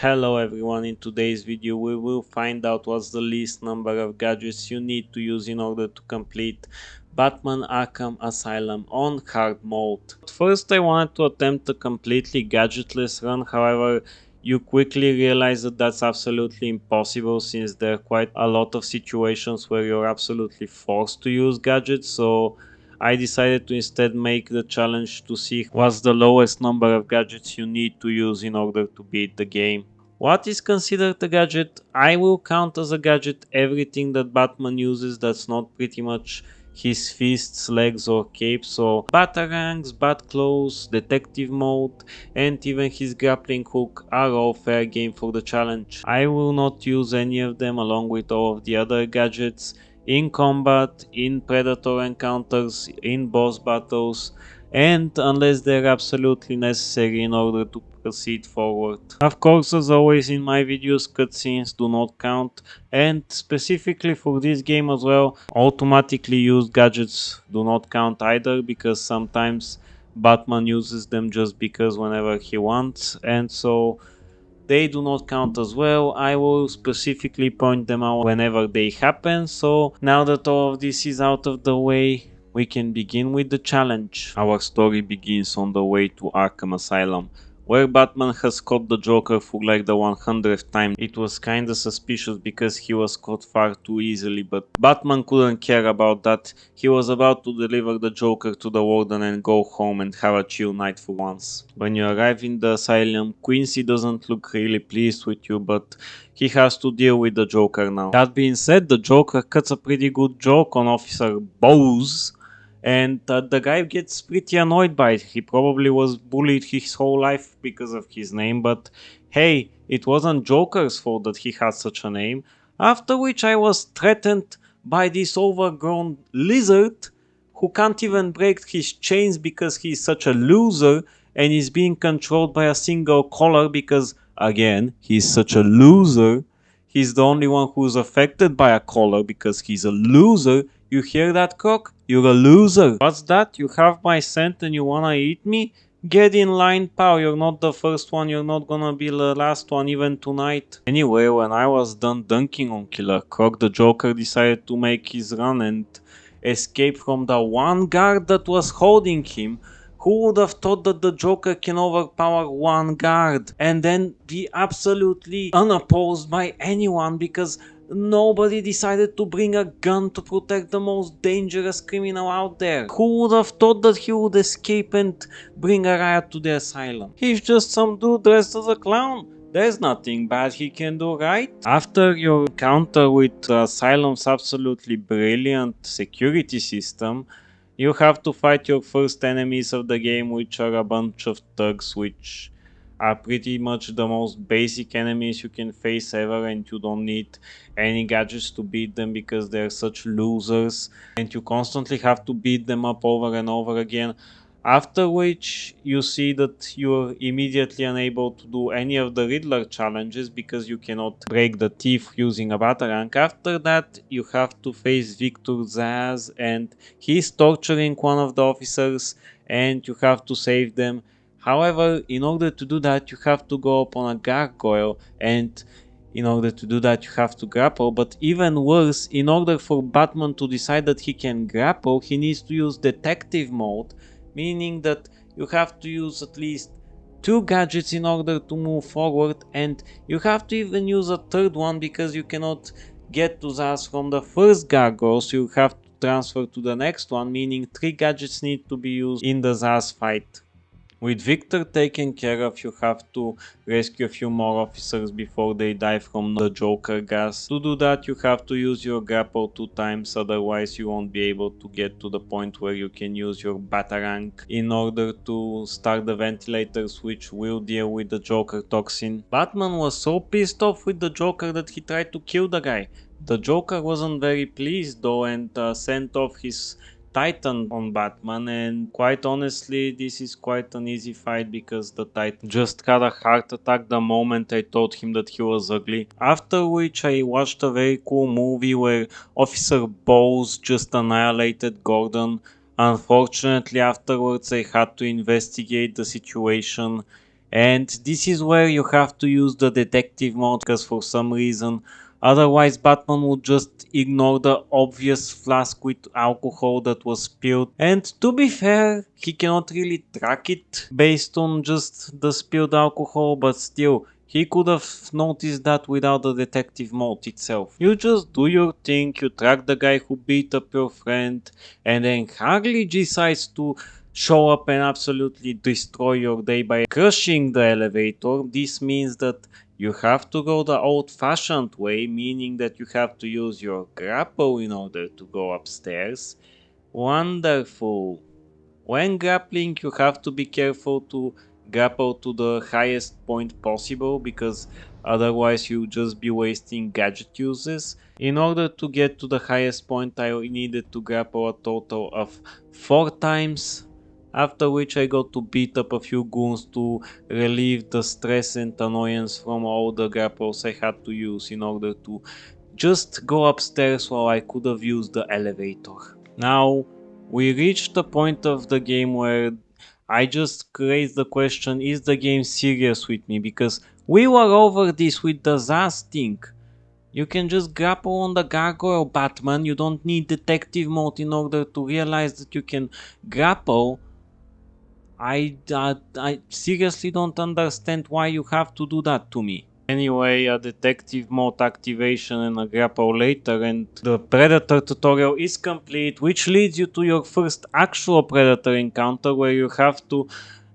Hello everyone, in today's video we will find out what's the least number of gadgets you need to use in order to complete Batman Arkham Asylum on hard mode. First I wanted to attempt a completely gadgetless run, however you quickly realize that that's absolutely impossible since there are quite a lot of situations where you're absolutely forced to use gadgets, so I decided to instead make the challenge to see what's the lowest number of gadgets you need to use in order to beat the game. What is considered a gadget? I will count as a gadget everything that Batman uses that's not pretty much his fists, legs or cape, so batarangs, bat clothes, detective mode and even his grappling hook are all fair game for the challenge. I will not use any of them along with all of the other gadgets in combat, in predator encounters, in boss battles, and unless they're absolutely necessary in order to proceed forward. Of course, as always in my videos, cutscenes do not count, and specifically for this game as well, automatically used gadgets do not count either, because sometimes Batman uses them just because whenever he wants, and so they do not count as well. I will specifically point them out whenever they happen. So now that all of this is out of the way, we can begin with the challenge. Our story begins on the way to Arkham Asylum, where Batman has caught the Joker for like the 100th time. It was kinda suspicious because he was caught far too easily, but Batman couldn't care about that. He was about to deliver the Joker to the warden and go home and have a chill night for once. When you arrive in the asylum, Quincy doesn't look really pleased with you, but he has to deal with the Joker now. That being said, the Joker cuts a pretty good joke on Officer Bose, and the guy gets pretty annoyed by it. He probably was bullied his whole life because of his name, but hey, it wasn't Joker's fault that he had such a name. After which I was threatened by this overgrown lizard who can't even break his chains because he's such a loser and is being controlled by a single collar because, again, he's such a loser. He's the only one who's affected by a collar because he's a loser. You hear that, Croc? You're a loser. What's that? You have my scent and you wanna eat me? Get in line, pal. You're not the first one. You're not gonna be the last one even tonight. Anyway, when I was done dunking on Killer Croc, the Joker decided to make his run and escape from the one guard that was holding him. Who would have thought that the Joker can overpower one guard and then be absolutely unopposed by anyone because nobody decided to bring a gun to protect the most dangerous criminal out there? Who would have thought that he would escape and bring a riot to the asylum? He's just some dude dressed as a clown. There's nothing bad he can do, right? After your encounter with the asylum's absolutely brilliant security system, you have to fight your first enemies of the game, which are a bunch of thugs, which are pretty much the most basic enemies you can face ever, and you don't need any gadgets to beat them because they're such losers, and you constantly have to beat them up over and over again. After which you see that you're immediately unable to do any of the Riddler challenges because you cannot break the teeth using a Batarang. After that you have to face Victor Zaz and he's torturing one of the officers and you have to save them. However, in order to do that you have to go up on a gargoyle, and in order to do that you have to grapple, but even worse, in order for Batman to decide that he can grapple, he needs to use detective mode, meaning that you have to use at least two gadgets in order to move forward, and you have to even use a third one because you cannot get to Zaz from the first gargoyle, so you have to transfer to the next one, meaning three gadgets need to be used in the Zaz fight. With Victor taken care of, you have to rescue a few more officers before they die from the Joker gas. To do that, you have to use your grapple 2 times, otherwise you won't be able to get to the point where you can use your Batarang in order to start the ventilators, which will deal with the Joker toxin. Batman was so pissed off with the Joker that he tried to kill the guy. The Joker wasn't very pleased though, and sent off his Titan on Batman, and quite honestly this is quite an easy fight because the Titan just had a heart attack the moment I told him that he was ugly. After which I watched a very cool movie where Officer Bowles just annihilated Gordon. Unfortunately afterwards I had to investigate the situation And this is where you have to use the detective mode because for some reason otherwise Batman would just ignore the obvious flask with alcohol that was spilled. And to be fair, he cannot really track it based on just the spilled alcohol, but still, he could have noticed that without the detective mode itself. You just do your thing, you track the guy who beat up your friend, and then Harley decides to show up and absolutely destroy your day by crushing the elevator. This means that you have to go the old fashioned way, meaning that you have to use your grapple in order to go upstairs. Wonderful. When grappling, you have to be careful to grapple to the highest point possible because otherwise you'll just be wasting gadget uses. In order to get to the highest point, I needed to grapple a total of 4 times, after which I got to beat up a few goons to relieve the stress and annoyance from all the grapples I had to use in order to just go upstairs while I could have used the elevator. Now, we reached the point of the game where I just raised the question, is the game serious with me? Because we were over this with the Zaz thing. You can just grapple on the gargoyle, Batman. You don't need detective mode in order to realize that you can grapple. I seriously don't understand why you have to do that to me. Anyway, a detective mode activation and a grapple later, and the predator tutorial is complete, which leads you to your first actual predator encounter where you have to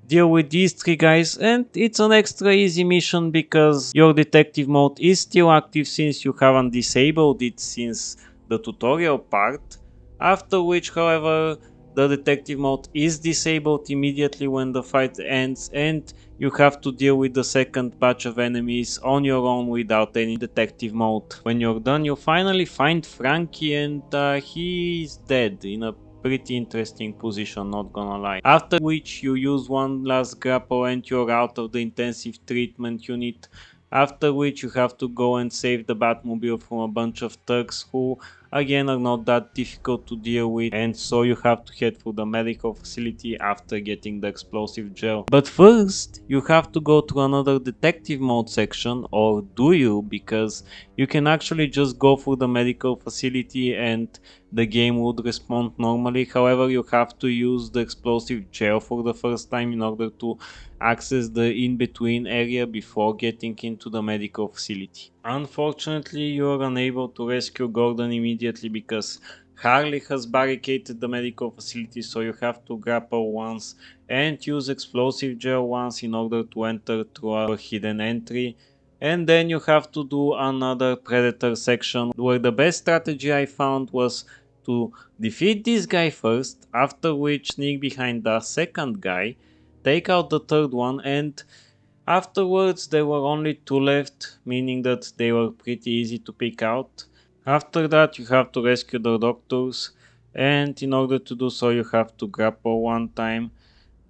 deal with these three guys, and it's an extra easy mission because your detective mode is still active since you haven't disabled it since the tutorial part. After which, however, the detective mode is disabled immediately when the fight ends, and you have to deal with the second batch of enemies on your own without any detective mode. When you're done, you finally find Frankie, and he is dead in a pretty interesting position, not gonna lie. After which you use one last grapple and you're out of the intensive treatment unit. After which you have to go and save the Batmobile from a bunch of thugs who again are not that difficult to deal with, and so you have to head for the medical facility after getting the explosive gel. But first you have to go to another detective mode section, or do you? Because you can actually just go for the medical facility and the game would respond normally. However, you have to use the explosive gel for the first time in order to access the in-between area before getting into the medical facility. Unfortunately, you are unable to rescue Gordon immediately because Harley has barricaded the medical facility, so you have to grapple once and use explosive gel once in order to enter through a hidden entry. And then you have to do another predator section where the best strategy I found was to defeat this guy first, after which sneak behind the second guy, take out the third one, and afterwards there were only two left, meaning that they were pretty easy to pick out. After that you have to rescue the doctors, and in order to do so you have to grapple one time.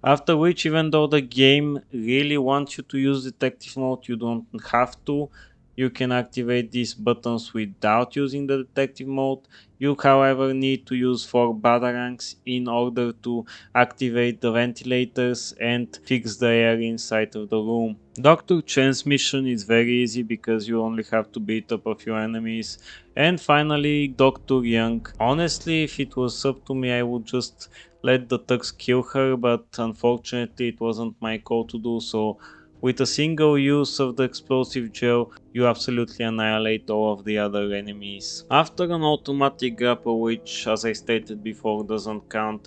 After which, even though the game really wants you to use detective mode, you don't have to. You can activate these buttons without using the detective mode. You, however, need to use 4 batarangs in order to activate the ventilators and fix the air inside of the room. Dr. Chen's mission is very easy because you only have to beat up a few enemies. And finally, Dr. Young. Honestly, if it was up to me, I would just let the thugs kill her, but unfortunately it wasn't my call to do so. With a single use of the explosive gel, you absolutely annihilate all of the other enemies. After an automatic grapple, which as I stated before doesn't count,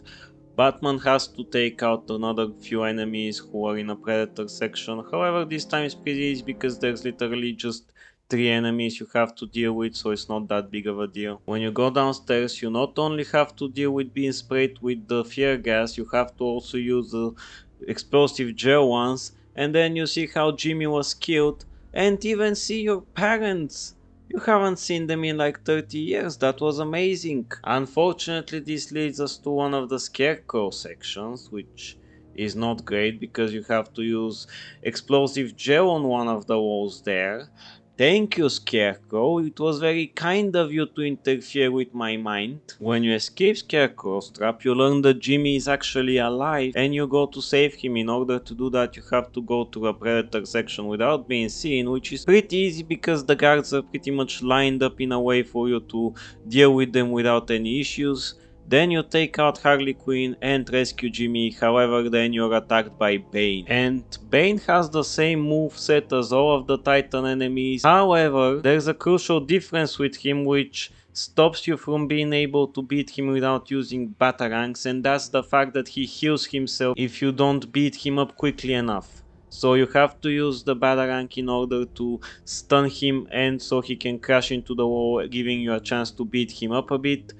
Batman has to take out another few enemies who are in a predator section. However, this time is pretty easy because there's literally just 3 enemies you have to deal with, so it's not that big of a deal. When you go downstairs, you not only have to deal with being sprayed with the fear gas, you have to also use the explosive gel once, and then you see how Jimmy was killed, and even see your parents. You haven't seen them in like 30 years, that was amazing. Unfortunately, this leads us to one of the scarecrow sections, which is not great because you have to use explosive gel on one of the walls there. Thank you, Scarecrow. It was very kind of you to interfere with my mind. When you escape Scarecrow's trap, you learn that Jimmy is actually alive and you go to save him. In order to do that, you have to go to a Predator section without being seen, which is pretty easy because the guards are pretty much lined up in a way for you to deal with them without any issues. Then you take out Harley Quinn and rescue Jimmy, however then you're attacked by Bane. And Bane has the same move set as all of the Titan enemies, however there's a crucial difference with him which stops you from being able to beat him without using Batarangs, and that's the fact that he heals himself if you don't beat him up quickly enough. So you have to use the Batarang in order to stun him and so he can crash into the wall, giving you a chance to beat him up a bit.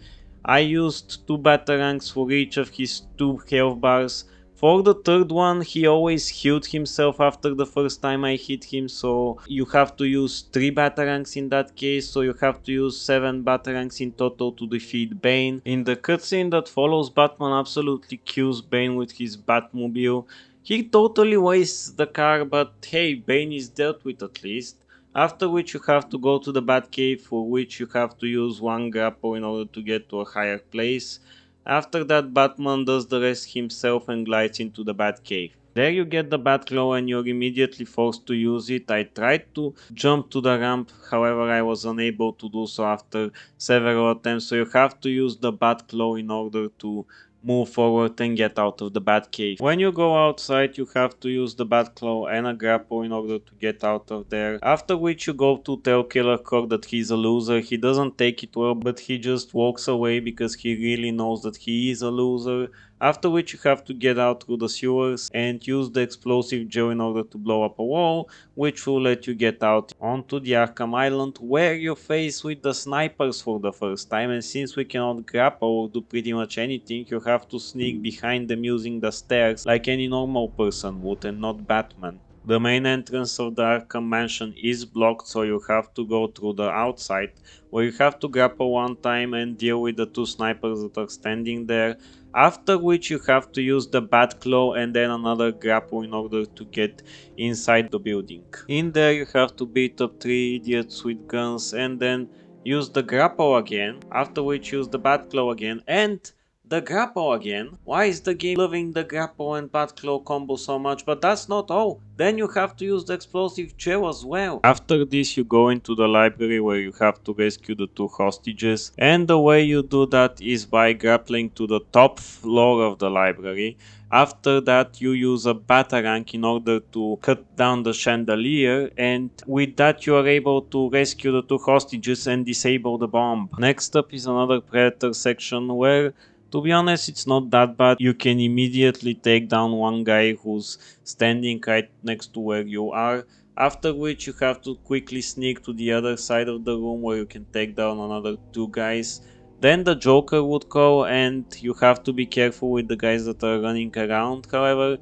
I used 2 Batarangs for each of his 2 health bars. For the third one, he always healed himself after the first time I hit him, so you have to use 3 Batarangs in that case, so you have to use 7 Batarangs in total to defeat Bane. In the cutscene that follows, Batman absolutely kills Bane with his Batmobile. He totally wastes the car, but hey, Bane is dealt with at least. After which you have to go to the Batcave, for which you have to use one grapple in order to get to a higher place. After that, Batman does the rest himself and glides into the Batcave. There you get the Batclaw and you're immediately forced to use it. I tried to jump to the ramp, however I was unable to do so after several attempts, so you have to use the Batclaw in order to move forward and get out of the Batcave. When you go outside, you have to use the Batclaw and a grapple in order to get out of there. After which you go to tell Killer Croc that he's a loser. He doesn't take it well, but he just walks away because he really knows that he is a loser. After which you have to get out through the sewers and use the explosive gel in order to blow up a wall, which will let you get out onto the Arkham Island, where you're faced with the snipers for the first time, and since we cannot grapple or do pretty much anything, you have to sneak behind them using the stairs like any normal person would and not Batman. The main entrance of the Arkham Mansion is blocked, so you have to go through the outside, where you have to grapple one time and deal with the 2 snipers that are standing there, after which you have to use the Batclaw and then another grapple in order to get inside the building. In there you have to beat up 3 idiots with guns and then use the grapple again, after which use the Batclaw again and the grapple again. Why is the game loving the grapple and Batclaw combo so much? But that's not all. Then you have to use the explosive gel as well. After this you go into the library where you have to rescue the 2 hostages, and the way you do that is by grappling to the top floor of the library. After that you use a Batarang in order to cut down the chandelier, and with that you are able to rescue the 2 hostages and disable the bomb. Next up is another Predator section where, to be honest, it's not that bad. You can immediately take down one guy who's standing right next to where you are, after which you have to quickly sneak to the other side of the room where you can take down another 2 guys. Then the Joker would go and you have to be careful with the guys that are running around. However,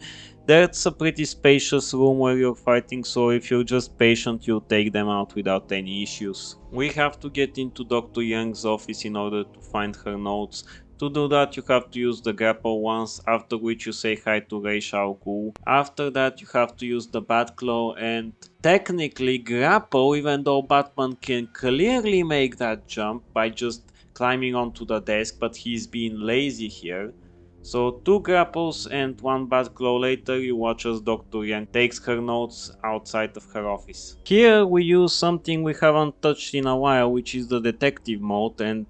that's a pretty spacious room where you're fighting, so if you're just patient you'll take them out without any issues. We have to get into Dr. Young's office in order to find her notes. To do that you have to use the grapple once, after which you say hi to Ra's al Ghul. After that you have to use the Batclaw and technically grapple, even though Batman can clearly make that jump by just climbing onto the desk, but he's being lazy here. So 2 grapples and 1 Batclaw later, you watch as Dr. Young takes her notes outside of her office. Here we use something we haven't touched in a while, which is the detective mode, and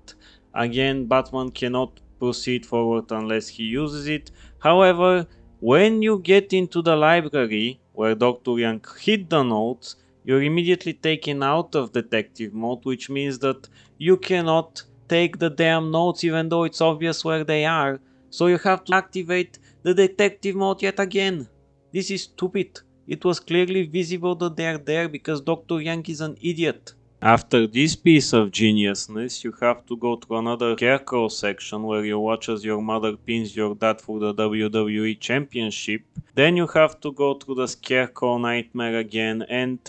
again Batman cannot proceed forward unless he uses it. However, when you get into the library where Dr. Young hid the notes, you're immediately taken out of detective mode, which means that you cannot take the damn notes even though it's obvious where they are. So you have to activate the detective mode yet again. This is stupid. It was clearly visible that they are there because Dr. Young is an idiot. After this piece of geniusness, you have to go to another Scarecrow section where you watch as your mother pins your dad for the WWE Championship. Then you have to go through the Scarecrow nightmare again, and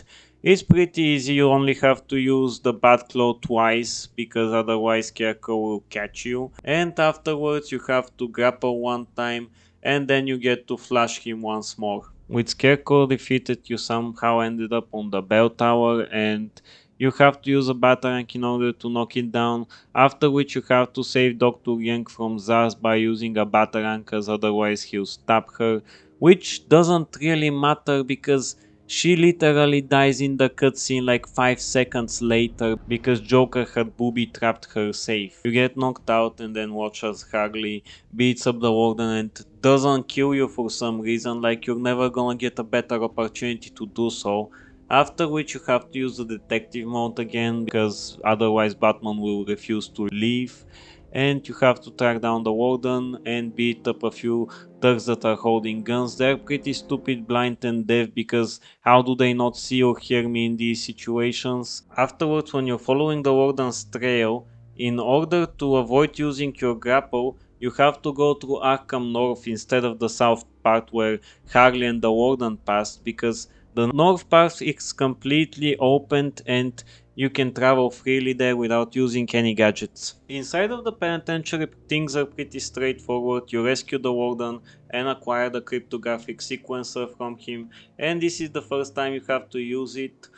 it's pretty easy. You only have to use the Batclaw twice because otherwise Scarecrow will catch you. And afterwards you have to grapple one time and then you get to flash him once more. With Scarecrow defeated, you somehow ended up on the bell tower and you have to use a Batarang in order to knock it down, after which you have to save Dr. Yang from Zaz by using a Batarang as otherwise he'll stab her, which doesn't really matter because she literally dies in the cutscene like 5 seconds later because Joker had booby trapped her safe. You get knocked out and then watch as Harley beats up the warden and doesn't kill you for some reason, like you're never gonna get a better opportunity to do so. After which you have to use the detective mode again because otherwise Batman will refuse to leave, and you have to track down the warden and beat up a few thugs that are holding guns. They're pretty stupid, blind and deaf because how do they not see or hear me in these situations? Afterwards, when you're following the warden's trail, in order to avoid using your grapple, you have to go through Arkham North instead of the south part where Harley and the Warden passed, because the north part is completely opened and you can travel freely there without using any gadgets. Inside of the penitentiary, things are pretty straightforward. You rescue the Warden and acquire the cryptographic sequencer from him, and this is the first time you have to use it.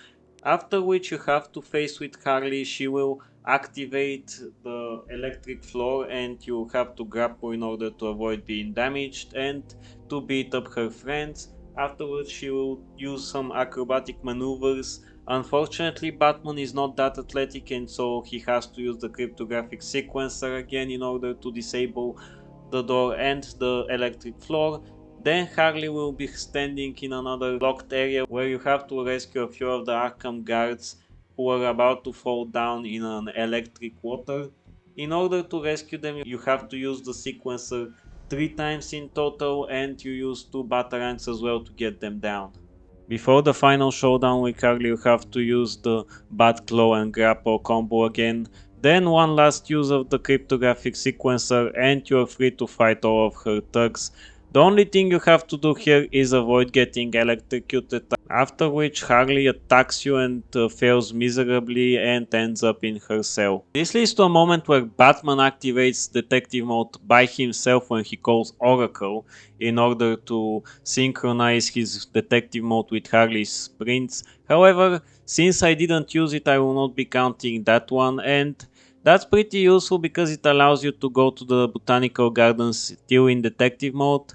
After which you have to face with Harley. She will activate the electric floor and you have to grapple in order to avoid being damaged and to beat up her friends. Afterwards she will use some acrobatic maneuvers. Unfortunately, Batman is not that athletic and so he has to use the cryptographic sequencer again in order to disable the door and the electric floor. Then Harley will be standing in another locked area where you have to rescue a few of the Arkham guards who are about to fall down in an electric water. In order to rescue them, you have to use the sequencer 3 times in total, and you use 2 batarangs as well to get them down. Before the final showdown with Harley, you have to use the Bat Claw and Grapple combo again, then one last use of the cryptographic sequencer, and you are free to fight all of her thugs. The only thing you have to do here is avoid getting electrocuted, after which Harley attacks you and fails miserably and ends up in her cell. This leads to a moment where Batman activates detective mode by himself when he calls Oracle in order to synchronize his detective mode with Harley's sprints. However, since I didn't use it, I will not be counting that one, and that's pretty useful because it allows you to go to the botanical gardens still in detective mode.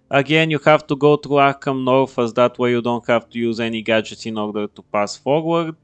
Again, you have to go through Arkham North, as that way you don't have to use any gadgets in order to pass forward.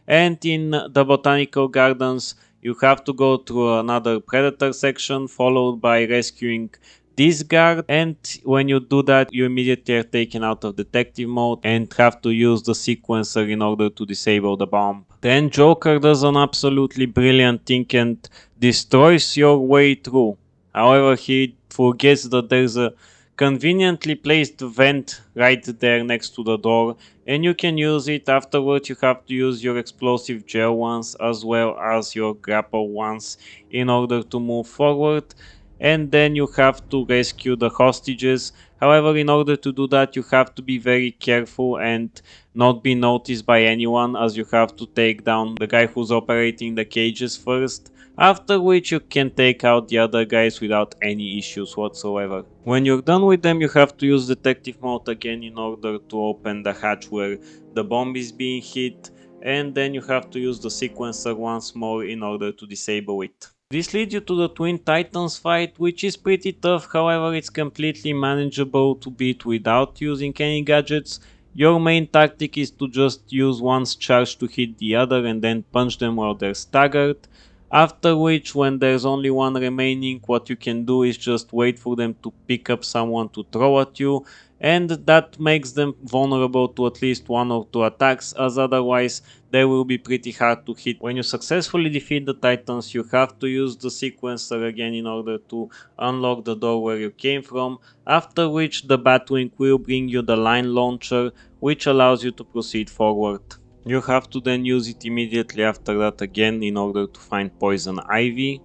And in the botanical gardens, you have to go through another predator section followed by rescuing this guard, and when you do that you immediately are taken out of detective mode and have to use the sequencer in order to disable the bomb. Then Joker does an absolutely brilliant thing and destroys your way through. However, he forgets that there's a conveniently placed vent right there next to the door, and you can use it. Afterwards you have to use your explosive gel ones as well as your grapple ones in order to move forward, and then you have to rescue the hostages. However, in order to do that you have to be very careful and not be noticed by anyone, as you have to take down the guy who's operating the cages first, after which you can take out the other guys without any issues whatsoever. When you're done with them, you have to use detective mode again in order to open the hatch where the bomb is being hit, and then you have to use the sequencer once more in order to disable it. This leads you to the Twin Titans fight, which is pretty tough. However, it's completely manageable to beat without using any gadgets. Your main tactic is to just use one's charge to hit the other and then punch them while they're staggered. After which, when there's only one remaining, what you can do is just wait for them to pick up someone to throw at you, and that makes them vulnerable to at least 1 or 2 attacks, as otherwise they will be pretty hard to hit. When you successfully defeat the Titans, you have to use the sequencer again in order to unlock the door where you came from, after which the Batwing will bring you the line launcher, which allows you to proceed forward. You have to then use it immediately after that again in order to find Poison Ivy.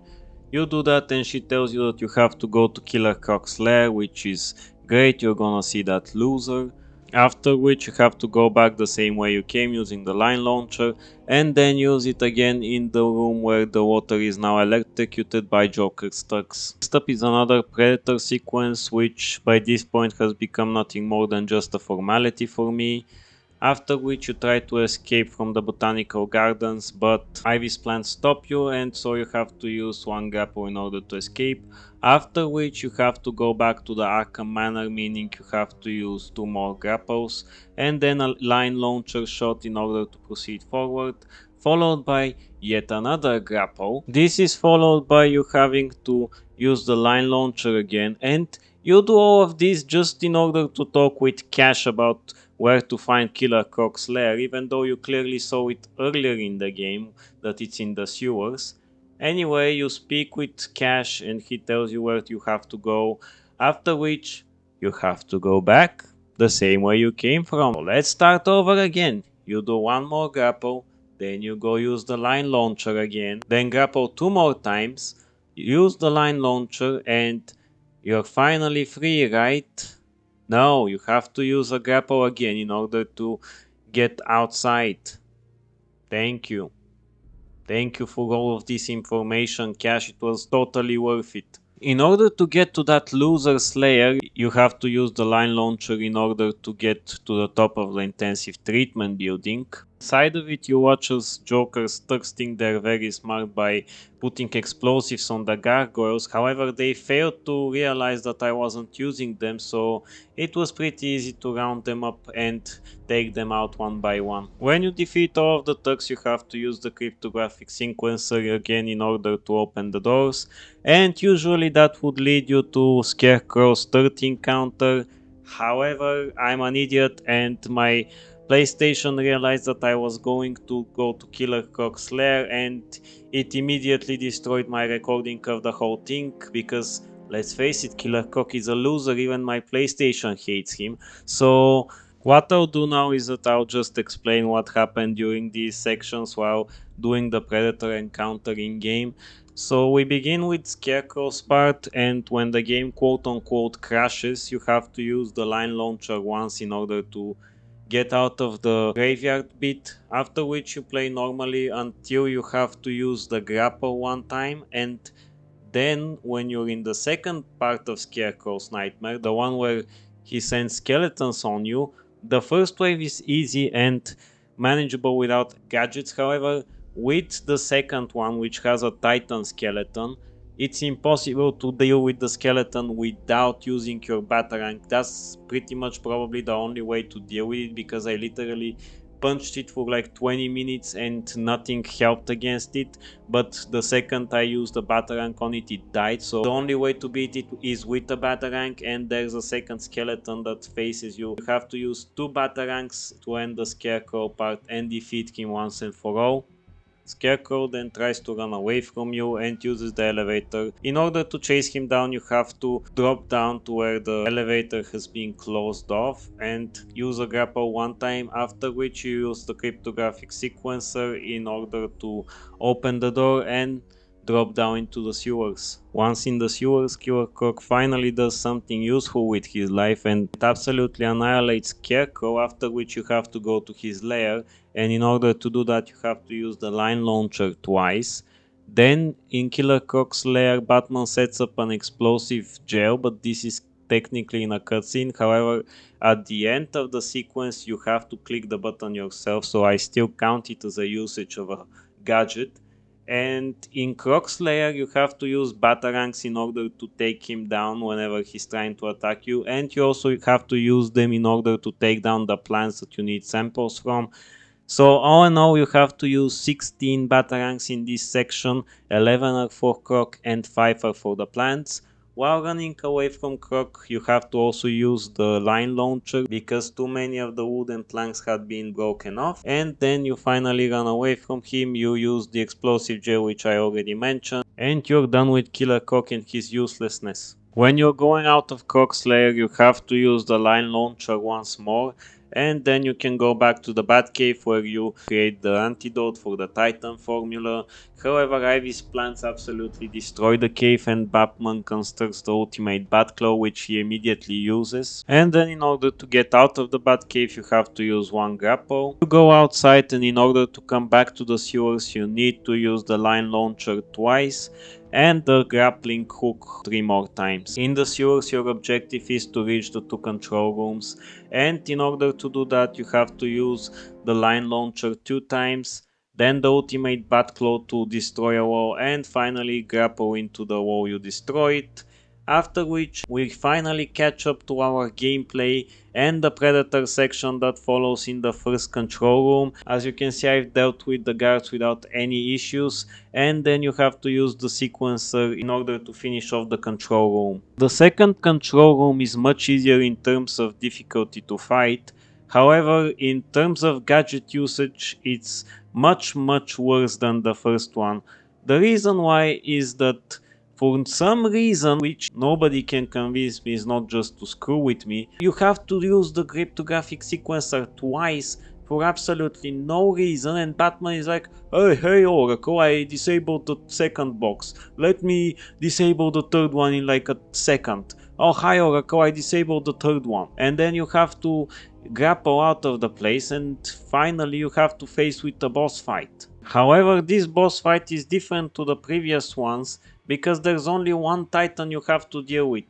You do that and she tells you that you have to go to Killer Croc's lair, which is great, you're gonna see that loser. After which you have to go back the same way you came using the line launcher, and then use it again in the room where the water is now electrocuted by Joker's thugs. Next up is another Predator sequence, which by this point has become nothing more than just a formality for me. After which you try to escape from the botanical gardens, but Ivy's plants stop you, and so you have to use one grapple in order to escape. After which you have to go back to the Arkham Manor, meaning you have to use two more grapples, and then a line launcher shot in order to proceed forward, followed by yet another grapple. This is followed by you having to use the line launcher again, and you do all of this just in order to talk with Cash about where to find Killer Croc's lair, even though you clearly saw it earlier in the game that it's in the sewers. Anyway, you speak with Cash and he tells you where you have to go, after which you have to go back the same way you came from. So let's start over again. You do one more grapple, then you go use the line launcher again, then grapple two more times, use the line launcher, and you're finally free, right? No, you have to use a grapple again in order to get outside. Thank you. Thank you for all of this information, Cash. It was totally worth it. In order to get to that loser's lair, you have to use the line launcher in order to get to the top of the intensive treatment building. Inside of it, you watch as Joker's thugs think they're very smart by putting explosives on the gargoyles. However, they failed to realize that I wasn't using them, so it was pretty easy to round them up and take them out one by one. When you defeat all of the thugs, you have to use the cryptographic sequencer again in order to open the doors, and usually that would lead you to Scarecrow's third encounter. However, I'm an idiot and my PlayStation realized that I was going to go to Killer Croc's lair, and it immediately destroyed my recording of the whole thing because let's face it, Killer Croc is a loser, even my PlayStation hates him. So what I'll do now is that I'll just explain what happened during these sections while doing the Predator encounter in game. So we begin with Scarecrow's part, and when the game quote unquote crashes, you have to use the line launcher once in order to get out of the graveyard bit, after which you play normally until you have to use the grapple one time, and then when you're in the second part of Scarecrow's nightmare, the one where he sends skeletons on you, the first wave is easy and manageable without gadgets. However, with the second one, which has a Titan skeleton, it's impossible to deal with the skeleton without using your Batarang. That's pretty much probably the only way to deal with it, because I literally punched it for like 20 minutes and nothing helped against it. But the second I used the Batarang on it, it died. So the only way to beat it is with the Batarang, and there's a second skeleton that faces you. You have to use two Batarangs to end the Scarecrow part and defeat him once and for all. Scarecrow then tries to run away from you and uses the elevator. In order to chase him down, you have to drop down to where the elevator has been closed off and use a grapple one time, after which you use the cryptographic sequencer in order to open the door and drop down into the sewers. Once in the sewers, Killer Croc finally does something useful with his life and it absolutely annihilates Scarecrow, after which you have to go to his lair, and in order to do that you have to use the line launcher twice. Then in Killer Croc's lair, Batman sets up an explosive gel, but this is technically in a cutscene. However, at the end of the sequence you have to click the button yourself, so I still count it as a usage of a gadget. And in Croc's lair you have to use Batarangs in order to take him down whenever he's trying to attack you, and you also have to use them in order to take down the plants that you need samples from. So all in all, you have to use 16 Batarangs in this section, 11 are for Croc and 5 are for the plants. While running away from Croc, you have to also use the line launcher because too many of the wooden planks had been broken off. And then you finally run away from him, you use the explosive gel which I already mentioned, and you're done with Killer Croc and his uselessness. When you're going out of Croc's lair, you have to use the line launcher once more, and then you can go back to the Batcave where you create the antidote for the Titan formula. However, Ivy's plans absolutely destroy the cave and Batman constructs the ultimate Batclaw, which he immediately uses. And then in order to get out of the Batcave you have to use one grapple. You go outside, and in order to come back to the sewers you need to use the line launcher twice and the grappling hook 3 more times. In the sewers your objective is to reach the 2 control rooms, and in order to do that you have to use the line launcher 2 times, then the ultimate Batclaw to destroy a wall, and finally grapple into the wall you destroyed. After which we finally catch up to our gameplay and the Predator section that follows in the first control room. As you can see, I've dealt with the guards without any issues, and then you have to use the sequencer in order to finish off the control room. The second control room is much easier in terms of difficulty to fight. However, in terms of gadget usage, it's much worse than the first one. The reason why is that for some reason, which nobody can convince me is not just to screw with me, you have to use the cryptographic sequencer twice for absolutely no reason, and Batman is like, hey Oracle, I disabled the second box. Let me disable the third one in like a second. Oh hi Oracle, I disabled the third one. And then you have to grapple out of the place, and finally you have to face with the boss fight. However, this boss fight is different to the previous ones because there's only one Titan you have to deal with.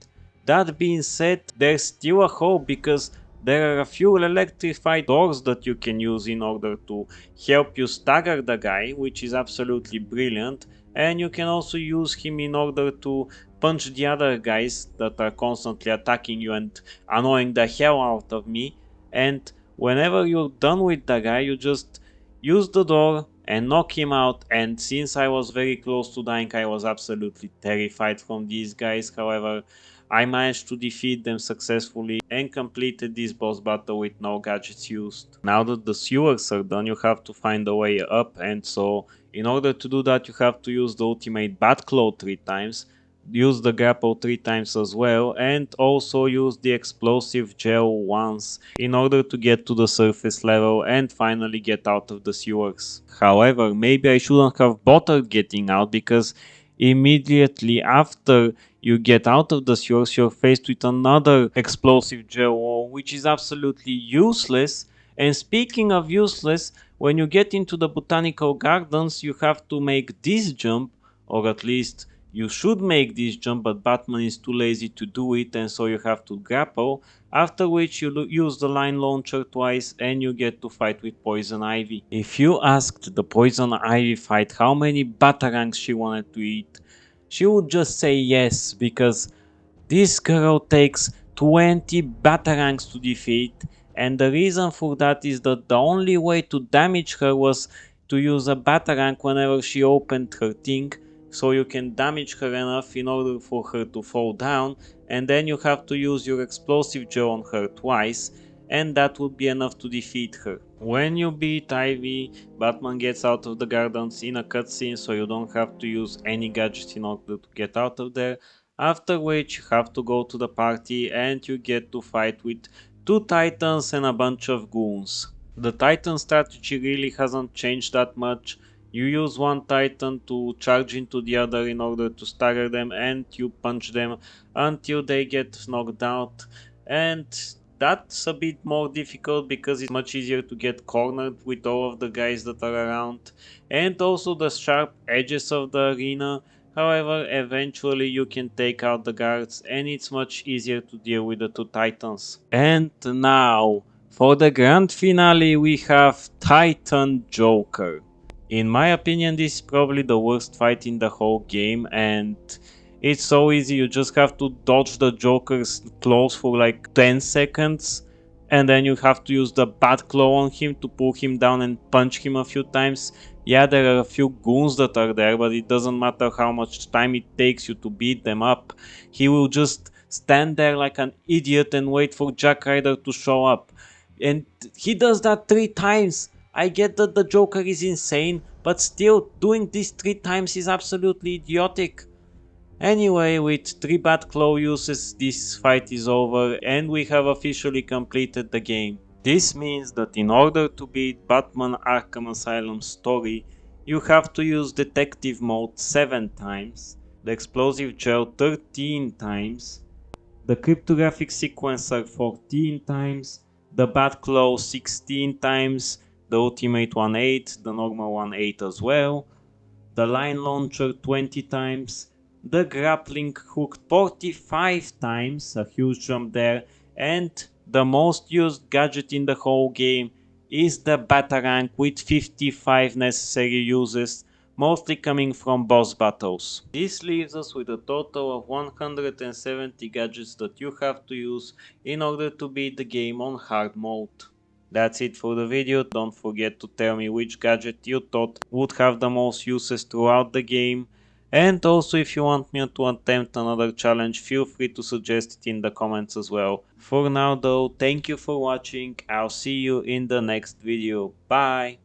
That being said, there's still a hope because there are a few electrified doors that you can use in order to help you stagger the guy, which is absolutely brilliant, and you can also use him in order to punch the other guys that are constantly attacking you and annoying the hell out of me. And whenever you're done with the guy, you just use the door and knock him out. And since I was very close to dying, I was absolutely terrified from these guys. However, I managed to defeat them successfully and completed this boss battle with no gadgets used. Now that the sewers are done, you have to find a way up, and so in order to do that you have to use the ultimate Batclaw 3 times, use the grapple 3 times as well, and also use the explosive gel once in order to get to the surface level and finally get out of the sewers. However, maybe I shouldn't have bothered getting out because immediately after you get out of the sewers you're faced with another explosive gel wall, which is absolutely useless. And speaking of useless, when you get into the botanical gardens you have to make this jump, or at least you should make this jump, but Batman is too lazy to do it, and so you have to grapple, after which you use the line launcher twice and you get to fight with Poison Ivy. If you asked the Poison Ivy fight how many batarangs she wanted to eat, she would just say yes, because this girl takes 20 batarangs to defeat, and the reason for that is that the only way to damage her was to use a batarang whenever she opened her thing, so you can damage her enough in order for her to fall down, and then you have to use your explosive gel on her twice, and that would be enough to defeat her. When you beat Ivy, Batman gets out of the gardens in a cutscene, so you don't have to use any gadgets in order to get out of there, after which you have to go to the party and you get to fight with 2 titans and a bunch of goons. The titan strategy really hasn't changed that much. You use one titan to charge into the other in order to stagger them, and you punch them until they get knocked out, and that's a bit more difficult because it's much easier to get cornered with all of the guys that are around, and also the sharp edges of the arena. However, eventually you can take out the guards and it's much easier to deal with the 2 titans. And now, for the grand finale we have Titan Joker. In my opinion, this is probably the worst fight in the whole game, and it's so easy. You just have to dodge the Joker's claws for like 10 seconds, and then you have to use the Bat Claw on him to pull him down and punch him a few times. Yeah, there are a few goons that are there, but it doesn't matter how much time it takes you to beat them up. He will just stand there like an idiot and wait for Jack Ryder to show up. And he does that 3 times. I get that the Joker is insane, but still, doing this 3 times is absolutely idiotic. Anyway, with 3 Batclaw uses, this fight is over and we have officially completed the game. This means that in order to beat Batman Arkham Asylum story, you have to use Detective Mode 7 times, the Explosive Gel 13 times, the Cryptographic Sequencer 14 times, the Batclaw 16 times, the Ultimate one 8, the normal one 8 as well, the line launcher 20 times, the grappling hook 45 times, a huge jump there, and the most used gadget in the whole game is the Batarang with 55 necessary uses, mostly coming from boss battles. This leaves us with a total of 170 gadgets that you have to use in order to beat the game on hard mode. That's it for the video. Don't forget to tell me which gadget you thought would have the most uses throughout the game. And also, if you want me to attempt another challenge, feel free to suggest it in the comments as well. For now though, thank you for watching. I'll see you in the next video. Bye!